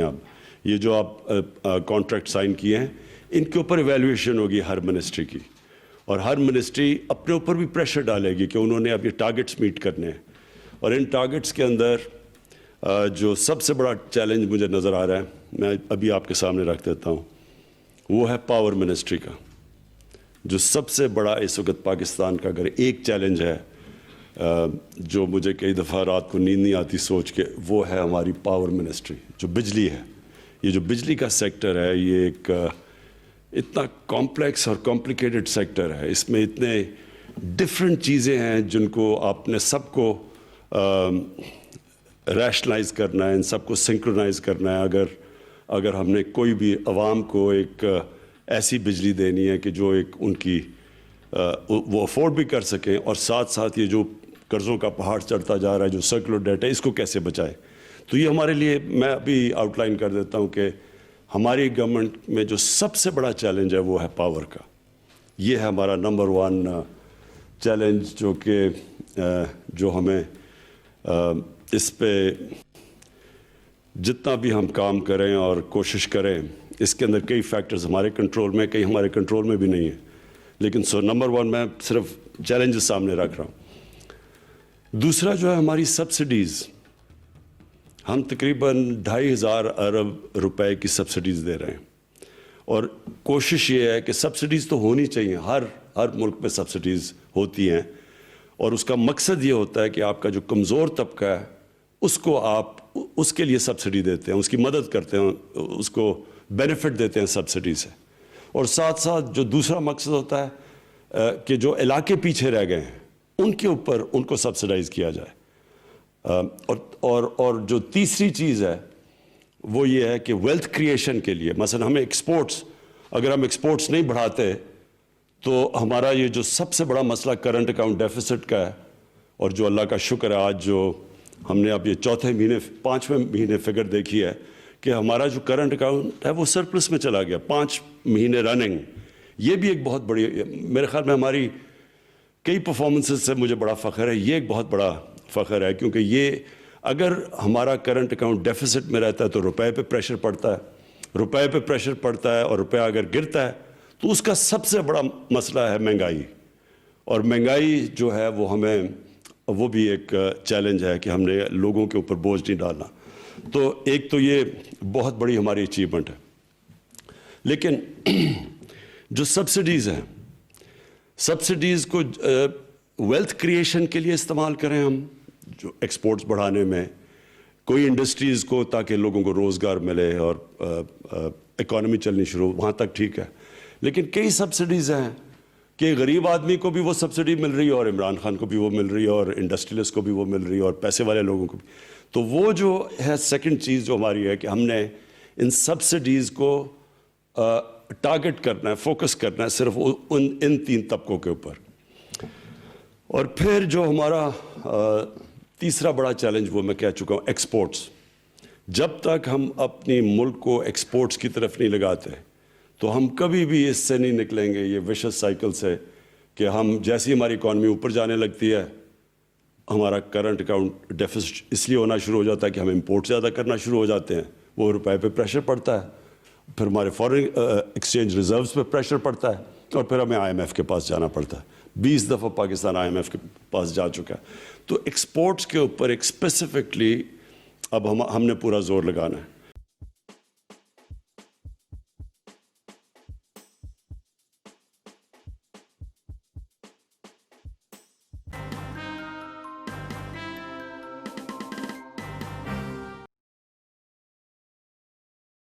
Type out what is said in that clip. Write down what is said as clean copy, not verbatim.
اب یہ جو آپ کانٹریکٹ سائن کیے ہیں ان کے اوپر ایویلویشن ہوگی ہر منسٹری کی، اور ہر منسٹری اپنے اوپر بھی پریشر ڈالے گی کہ انہوں نے اب یہ ٹارگٹس میٹ کرنے ہیں. اور ان ٹارگٹس کے اندر جو سب سے بڑا چیلنج مجھے نظر آ رہا ہے، میں ابھی آپ کے سامنے رکھ دیتا ہوں، وہ ہے پاور منسٹری کا. جو سب سے بڑا اس وقت پاکستان کا اگر ایک چیلنج ہے جو مجھے کئی دفعہ رات کو نیند نہیں آتی سوچ کے، وہ ہے ہماری پاور منسٹری. جو بجلی ہے، یہ جو بجلی کا سیکٹر ہے، یہ ایک اتنا کمپلیکس اور کمپلیکیٹڈ سیکٹر ہے. اس میں اتنے ڈفرینٹ چیزیں ہیں جن کو آپ نے سب کو ریشنلائز کرنا ہے، ان سب کو سنکرونائز کرنا ہے. اگر ہم نے کوئی بھی عوام کو ایک ایسی بجلی دینی ہے کہ جو ایک ان کی وہ افورڈ بھی کر سکیں، اور ساتھ ساتھ یہ جو قرضوں کا پہاڑ چڑھتا جا رہا ہے، جو سرکولر ڈیٹ ہے، اس کو کیسے بچائے. تو یہ ہمارے لیے، میں ابھی آؤٹ لائن کر دیتا ہوں کہ ہماری گورنمنٹ میں جو سب سے بڑا چیلنج ہے وہ ہے پاور کا. یہ ہے ہمارا نمبر 1 چیلنج، جو ہمیں اس پہ جتنا بھی ہم کام کریں اور کوشش کریں، اس کے اندر کئی فیکٹرز ہمارے کنٹرول میں، کئی ہمارے کنٹرول میں بھی نہیں ہیں، لیکن نمبر 1 میں صرف چیلنجز سامنے رکھ رہا ہوں. دوسرا جو ہے ہماری سبسڈیز، ہم تقریباً 2,500 ارب روپے کی سبسڈیز دے رہے ہیں، اور کوشش یہ ہے کہ سبسڈیز تو ہونی چاہیے، ہر ملک میں سبسڈیز ہوتی ہیں، اور اس کا مقصد یہ ہوتا ہے کہ آپ کا جو کمزور طبقہ ہے اس کو آپ اس کے لیے سبسڈی دیتے ہیں، اس کی مدد کرتے ہیں، اس کو بینیفٹ دیتے ہیں سبسڈی سے. اور ساتھ ساتھ جو دوسرا مقصد ہوتا ہے کہ جو علاقے پیچھے رہ گئے ہیں ان کے اوپر ان کو سبسڈائز کیا جائے. اور جو تیسری چیز ہے وہ یہ ہے کہ ویلتھ کریشن کے لیے، مثلا ہمیں اگر ہم ایکسپورٹس نہیں بڑھاتے تو ہمارا یہ جو سب سے بڑا مسئلہ کرنٹ اکاؤنٹ ڈیفیسٹ کا ہے، اور جو اللہ کا شکر ہے آج جو ہم نے اب یہ 5ویں مہینے فگر دیکھی ہے کہ ہمارا جو کرنٹ اکاؤنٹ ہے وہ سرپلس میں چلا گیا 5 مہینے رننگ. یہ بھی ایک بہت بڑی، میرے خیال میں ہماری کئی پرفارمنسز سے مجھے بڑا فخر ہے، یہ ایک بہت بڑا فخر ہے، کیونکہ یہ اگر ہمارا کرنٹ اکاؤنٹ ڈیفیسٹ میں رہتا ہے تو روپے پہ پریشر پڑتا ہے، اور روپیہ اگر گرتا ہے تو اس کا سب سے بڑا مسئلہ ہے مہنگائی. اور مہنگائی جو ہے وہ بھی ایک چیلنج ہے کہ ہم نے لوگوں کے اوپر بوجھ نہیں ڈالنا. تو ایک تو یہ بہت بڑی ہماری اچیومنٹ ہے. لیکن جو سبسڈیز ہیں، سبسڈیز کو ویلتھ کریشن کے لیے استعمال کریں، ہم جو ایکسپورٹس بڑھانے میں، کوئی انڈسٹریز کو تاکہ لوگوں کو روزگار ملے اور اکانومی چلنی شروع، وہاں تک ٹھیک ہے. لیکن کئی سبسڈیز ہیں کہ غریب آدمی کو بھی وہ سبسڈی مل رہی ہے، اور عمران خان کو بھی وہ مل رہی ہے، اور انڈسٹریلسٹ کو بھی وہ مل رہی ہے، اور پیسے والے لوگوں کو بھی. تو وہ جو ہے سیکنڈ چیز جو ہماری ہے کہ ہم نے ان سبسڈیز کو ٹارگٹ کرنا ہے، فوکس کرنا ہے صرف ان 3 طبقوں کے اوپر. اور پھر جو ہمارا تیسرا بڑا چیلنج وہ میں کہہ چکا ہوں، ایکسپورٹس. جب تک ہم اپنی ملک کو ایکسپورٹس کی طرف نہیں لگاتے تو ہم کبھی بھی اس سے نہیں نکلیں گے، یہ ویشس سائیکل سے، کہ ہم جیسی ہماری اکانومی اوپر جانے لگتی ہے ہمارا کرنٹ اکاؤنٹ ڈیفیسٹ اس لیے ہونا شروع ہو جاتا ہے کہ ہم امپورٹ زیادہ کرنا شروع ہو جاتے ہیں، وہ روپے پہ پریشر پڑتا ہے، پھر ہمارے فارن ایکسچینج ریزروز پہ پریشر پڑتا ہے، اور پھر ہمیں IMF کے پاس جانا پڑتا ہے. 20 دفعہ پاکستان IMF کے پاس جا چکا ہے. تو ایکسپورٹس کے اوپر ایک اسپیسیفکلی اب ہم نے پورا زور لگانا ہے.